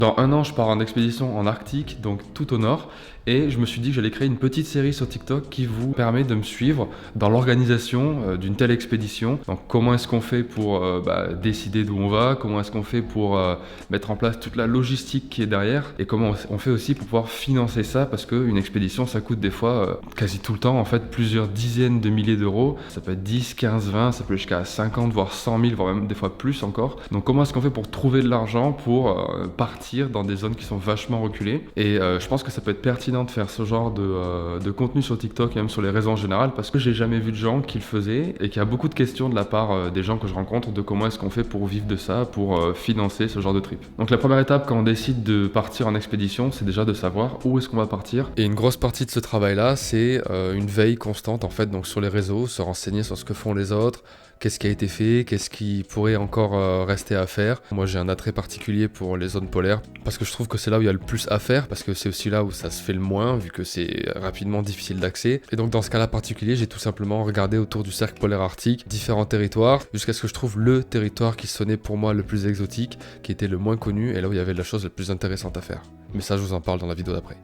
Dans un an, je pars en expédition en Arctique, donc tout au nord, et je me suis dit que j'allais créer une petite série sur TikTok qui vous permet de me suivre dans l'organisation d'une telle expédition. Donc comment est-ce qu'on fait pour décider d'où on va, comment est-ce qu'on fait pour mettre en place toute la logistique qui est derrière, et comment on fait aussi pour pouvoir financer ça, parce qu'une expédition ça coûte des fois, quasi tout le temps en fait, plusieurs dizaines de milliers d'euros. Ça peut être 10, 15, 20, ça peut aller jusqu'à 50, voire 100 000, voire même des fois plus encore. Donc comment est-ce qu'on fait pour trouver de l'argent pour partir dans des zones qui sont vachement reculées. Et je pense que ça peut être pertinent de faire ce genre de contenu sur TikTok et même sur les réseaux en général, parce que j'ai jamais vu de gens qui le faisaient et qu'il y a beaucoup de questions de la part des gens que je rencontre de comment est-ce qu'on fait pour vivre de ça, pour financer ce genre de trip. Donc la première étape quand on décide de partir en expédition, c'est déjà de savoir où est-ce qu'on va partir. Et une grosse partie de ce travail-là, c'est une veille constante en fait, donc sur les réseaux, se renseigner sur ce que font les autres, qu'est-ce qui a été fait, qu'est-ce qui pourrait encore rester à faire. Moi j'ai un attrait particulier pour les zones polaires parce que je trouve que c'est là où il y a le plus à faire, parce que c'est aussi là où ça se fait le moins vu que c'est rapidement difficile d'accès. Et donc dans ce cas-là particulier, j'ai tout simplement regardé autour du cercle polaire arctique différents territoires jusqu'à ce que je trouve le territoire qui sonnait pour moi le plus exotique, qui était le moins connu et là où il y avait la chose la plus intéressante à faire. Mais ça je vous en parle dans la vidéo d'après.